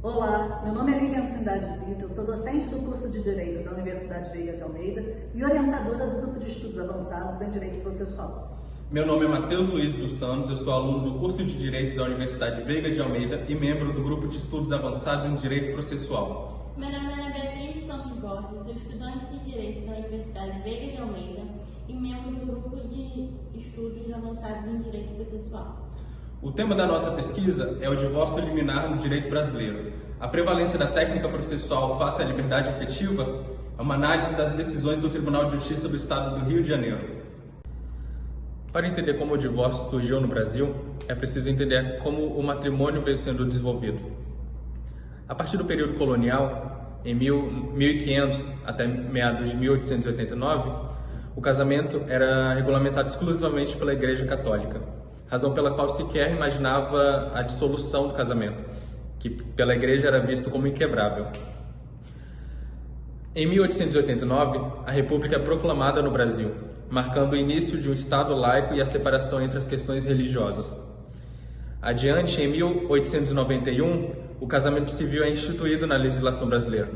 Olá, meu nome é Lilian Trindade Brito, eu sou docente do curso de Direito da Universidade Veiga de Almeida e orientadora do Grupo de Estudos Avançados em Direito Processual. Meu nome é Matheus Luiz dos Santos, eu sou aluno do curso de Direito da Universidade Veiga de Almeida e membro do Grupo de Estudos Avançados em Direito Processual. Meu nome é Ana Beatriz de Santos Borges, sou estudante de Direito da Universidade Veiga de Almeida e membro do Grupo de Estudos Avançados em Direito Processual. O tema da nossa pesquisa é o divórcio liminar no direito brasileiro. A prevalência da técnica processual face à liberdade efetiva é uma análise das decisões do Tribunal de Justiça do Estado do Rio de Janeiro. Para entender como o divórcio surgiu no Brasil, é preciso entender como o matrimônio veio sendo desenvolvido. A partir do período colonial, em 1500 até meados de 1889, o casamento era regulamentado exclusivamente pela Igreja Católica, razão pela qual sequer imaginava a dissolução do casamento, que pela Igreja era visto como inquebrável. Em 1889, a República é proclamada no Brasil, marcando o início de um Estado laico e a separação entre as questões religiosas. Adiante, em 1891, o casamento civil é instituído na legislação brasileira.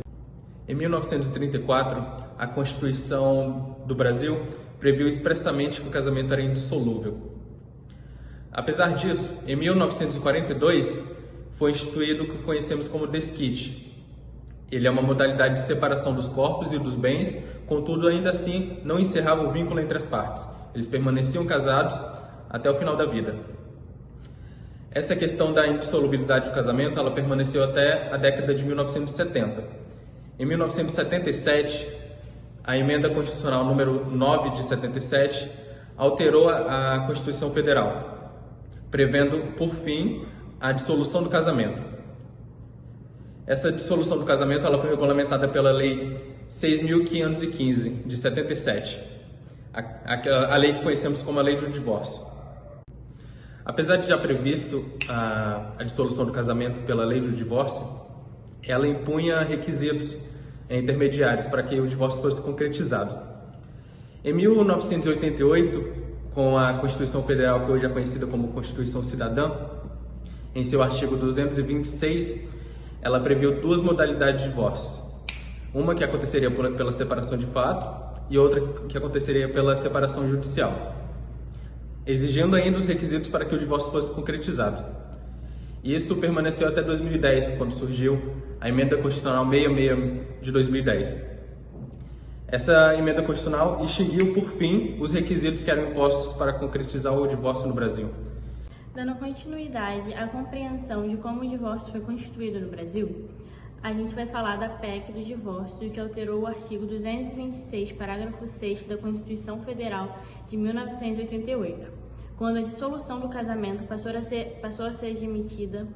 Em 1934, a Constituição do Brasil previu expressamente que o casamento era indissolúvel. Apesar disso, em 1942, foi instituído o que conhecemos como desquite. Ele é uma modalidade de separação dos corpos e dos bens, contudo, ainda assim, não encerrava o vínculo entre as partes. Eles permaneciam casados até o final da vida. Essa questão da indissolubilidade do casamento, ela permaneceu até a década de 1970. Em 1977, a Emenda Constitucional número 9 de 77 alterou a Constituição Federal, prevendo, por fim, a dissolução do casamento. Essa dissolução do casamento ela foi regulamentada pela Lei 6.515, de 77, a lei que conhecemos como a Lei do Divórcio. Apesar de já previsto a dissolução do casamento pela Lei do Divórcio, ela impunha requisitos intermediários para que o divórcio fosse concretizado. Em 1988, com a Constituição Federal, que hoje é conhecida como Constituição Cidadã, em seu artigo 226, ela previu duas modalidades de divórcio. Uma que aconteceria pela separação de fato e outra que aconteceria pela separação judicial, exigindo ainda os requisitos para que o divórcio fosse concretizado. Isso permaneceu até 2010, quando surgiu a Emenda Constitucional 66 de 2010. Essa emenda constitucional extinguiu, por fim, os requisitos que eram impostos para concretizar o divórcio no Brasil. Dando continuidade à compreensão de como o divórcio foi constituído no Brasil, a gente vai falar da PEC do divórcio, que alterou o artigo 226, parágrafo 6 da Constituição Federal de 1988, quando a dissolução do casamento passou a ser admitida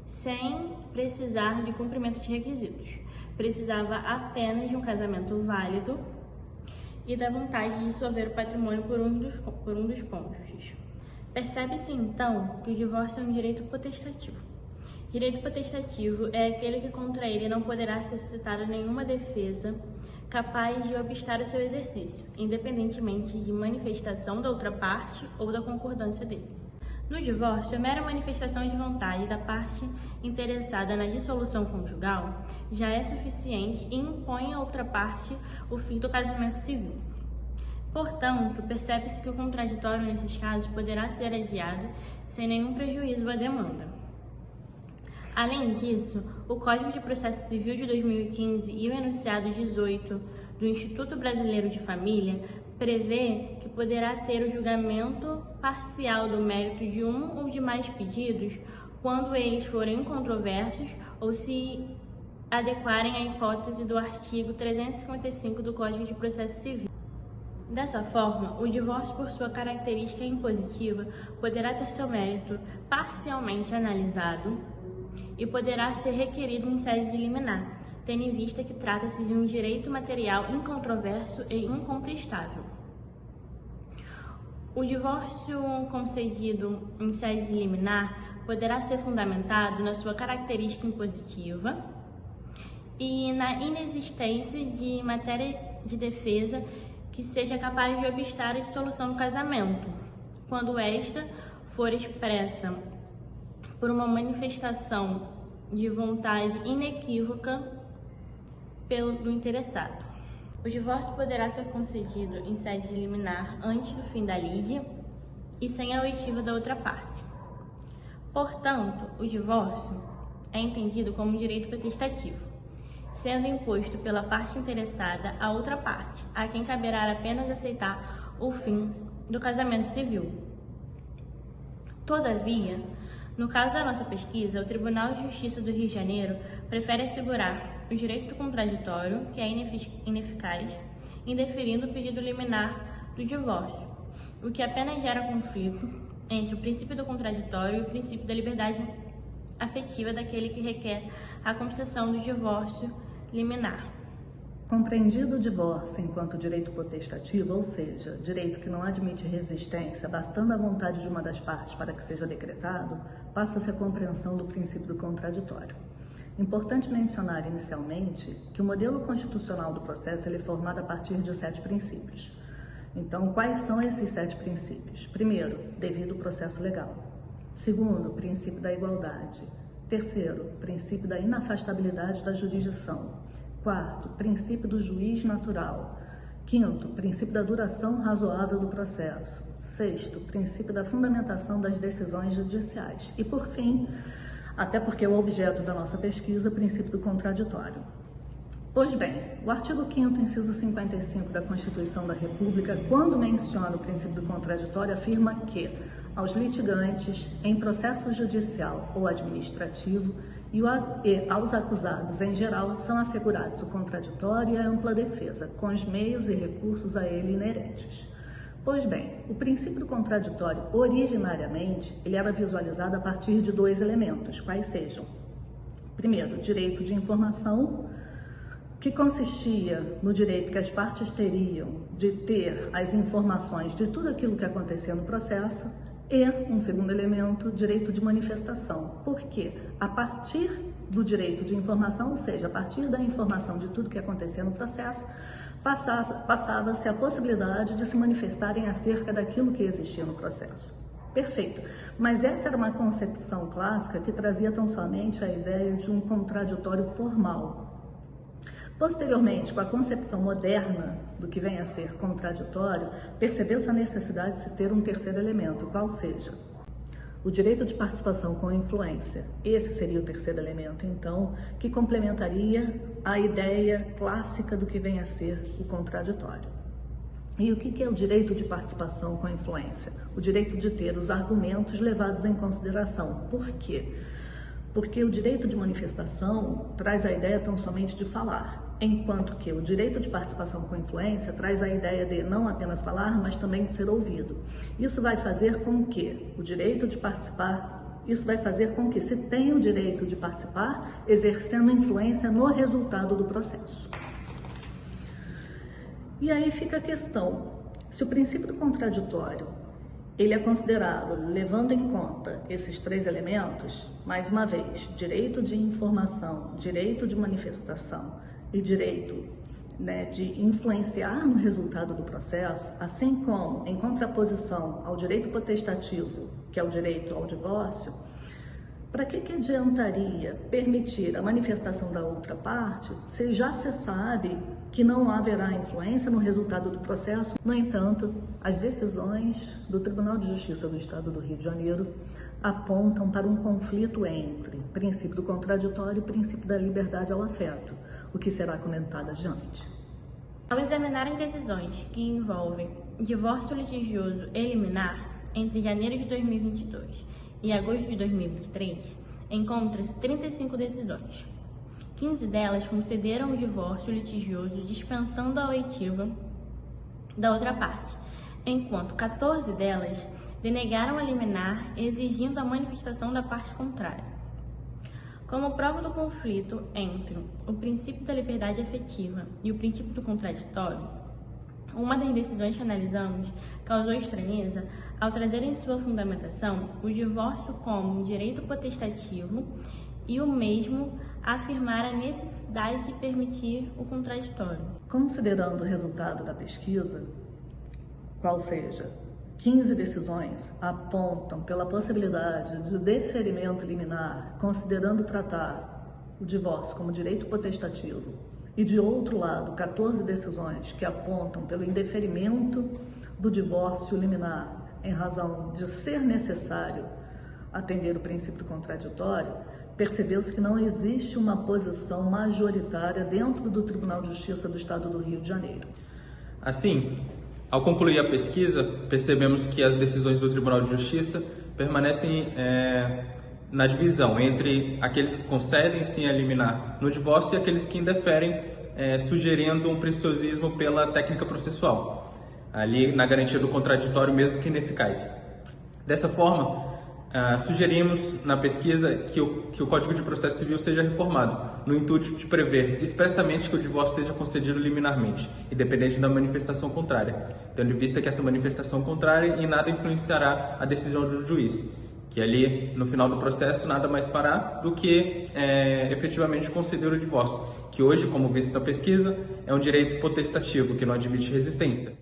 sem precisar de cumprimento de requisitos. Precisava apenas de um casamento válido e da vontade de dissolver o patrimônio por um dos cônjuges. Percebe-se, então, que o divórcio é um direito potestativo. Direito potestativo é aquele que contra ele não poderá ser suscitada nenhuma defesa capaz de obstar o seu exercício, independentemente de manifestação da outra parte ou da concordância dele. No divórcio, a mera manifestação de vontade da parte interessada na dissolução conjugal já é suficiente e impõe à outra parte o fim do casamento civil. Portanto, percebe-se que o contraditório nesses casos poderá ser adiado sem nenhum prejuízo à demanda. Além disso, o Código de Processo Civil de 2015 e o enunciado 18 do Instituto Brasileiro de Família prevê que poderá ter o julgamento parcial do mérito de um ou de mais pedidos quando eles forem incontroversos ou se adequarem à hipótese do artigo 355 do Código de Processo Civil. Dessa forma, o divórcio, por sua característica impositiva, poderá ter seu mérito parcialmente analisado e poderá ser requerido em sede de liminar, tendo em vista que trata-se de um direito material incontroverso e incontestável. O divórcio concedido em sede de liminar poderá ser fundamentado na sua característica impositiva e na inexistência de matéria de defesa que seja capaz de obstar a dissolução do casamento, quando esta for expressa por uma manifestação de vontade inequívoca do interessado. O divórcio poderá ser concedido em sede de liminar antes do fim da lide e sem a oitiva da outra parte. Portanto, o divórcio é entendido como um direito potestativo, sendo imposto pela parte interessada à outra parte, a quem caberá apenas aceitar o fim do casamento civil. Todavia, no caso da nossa pesquisa, o Tribunal de Justiça do Rio de Janeiro prefere assegurar o direito do contraditório, que é ineficaz, indeferindo o pedido liminar do divórcio, o que apenas gera conflito entre o princípio do contraditório e o princípio da liberdade afetiva daquele que requer a concessão do divórcio liminar. Compreendido o divórcio enquanto direito potestativo, ou seja, direito que não admite resistência, bastando a vontade de uma das partes para que seja decretado, passa-se a compreensão do princípio do contraditório. Importante mencionar inicialmente que o modelo constitucional do processo é formado a partir de 7 princípios. Então, quais são esses 7 princípios? Primeiro, devido processo legal. Segundo, princípio da igualdade. Terceiro, princípio da inafastabilidade da jurisdição. Quarto, princípio do juiz natural. Quinto, princípio da duração razoável do processo. Sexto, princípio da fundamentação das decisões judiciais. E, por fim, até porque é o objeto da nossa pesquisa, princípio do contraditório. Pois bem, o artigo 5º, inciso 55 da Constituição da República, quando menciona o princípio do contraditório, afirma que aos litigantes, em processo judicial ou administrativo, e aos acusados, em geral, são assegurados o contraditório e a ampla defesa, com os meios e recursos a ele inerentes. Pois bem, o princípio do contraditório, originariamente, ele era visualizado a partir de 2 elementos, quais sejam: primeiro, direito de informação, que consistia no direito que as partes teriam de ter as informações de tudo aquilo que acontecia no processo, e um segundo elemento, direito de manifestação. Por quê? A partir do direito de informação, ou seja, a partir da informação de tudo que acontecia no processo, passava-se a possibilidade de se manifestarem acerca daquilo que existia no processo. Perfeito. Mas essa era uma concepção clássica que trazia tão somente a ideia de um contraditório formal. Posteriormente, com a concepção moderna do que vem a ser contraditório, percebeu-se a necessidade de se ter um terceiro elemento, qual seja o direito de participação com influência. Esse seria o terceiro elemento, então, que complementaria a ideia clássica do que vem a ser o contraditório. E o que é o direito de participação com influência? O direito de ter os argumentos levados em consideração. Por quê? Porque o direito de manifestação traz a ideia tão somente de falar, enquanto que o direito de participação com influência traz a ideia de não apenas falar, mas também de ser ouvido. Isso vai fazer com que o direito de participar, isso vai fazer com que se tenha o direito de participar, exercendo influência no resultado do processo. E aí fica a questão, se o princípio do contraditório ele é considerado, levando em conta esses 3 elementos, mais uma vez, direito de informação, direito de manifestação e direito, de influenciar no resultado do processo, assim como em contraposição ao direito potestativo, que é o direito ao divórcio, para que adiantaria permitir a manifestação da outra parte se já se sabe que não haverá influência no resultado do processo? No entanto, as decisões do Tribunal de Justiça do Estado do Rio de Janeiro apontam para um conflito entre princípio do contraditório e princípio da liberdade ao afeto, o que será comentado adiante. Ao examinar as decisões que envolvem divórcio litigioso e liminar entre janeiro de 2022 e agosto de 2023, encontra-se 35 decisões. 15 delas concederam o divórcio litigioso dispensando a oitiva da outra parte, enquanto 14 delas denegaram a liminar, exigindo a manifestação da parte contrária. Como prova do conflito entre o princípio da liberdade afetiva e o princípio do contraditório, uma das decisões que analisamos causou estranheza ao trazer em sua fundamentação o divórcio como um direito potestativo e o mesmo afirmar a necessidade de permitir o contraditório. Considerando o resultado da pesquisa, qual seja 15 decisões apontam pela possibilidade de deferimento liminar, considerando tratar o divórcio como direito potestativo, e de outro lado, 14 decisões que apontam pelo indeferimento do divórcio liminar em razão de ser necessário atender o princípio do contraditório, percebeu-se que não existe uma posição majoritária dentro do Tribunal de Justiça do Estado do Rio de Janeiro. Assim, ao concluir a pesquisa, percebemos que as decisões do Tribunal de Justiça permanecem na divisão entre aqueles que concedem sim a liminar no divórcio e aqueles que indeferem, sugerindo um preciosismo pela técnica processual, ali na garantia do contraditório mesmo que ineficaz. Dessa forma, sugerimos na pesquisa que o Código de Processo Civil seja reformado, no intuito de prever expressamente que o divórcio seja concedido liminarmente, independente da manifestação contrária, tendo em vista que essa manifestação contrária em nada influenciará a decisão do juiz, que ali, no final do processo, nada mais fará do que efetivamente conceder o divórcio, que hoje, como visto na pesquisa, é um direito potestativo, que não admite resistência.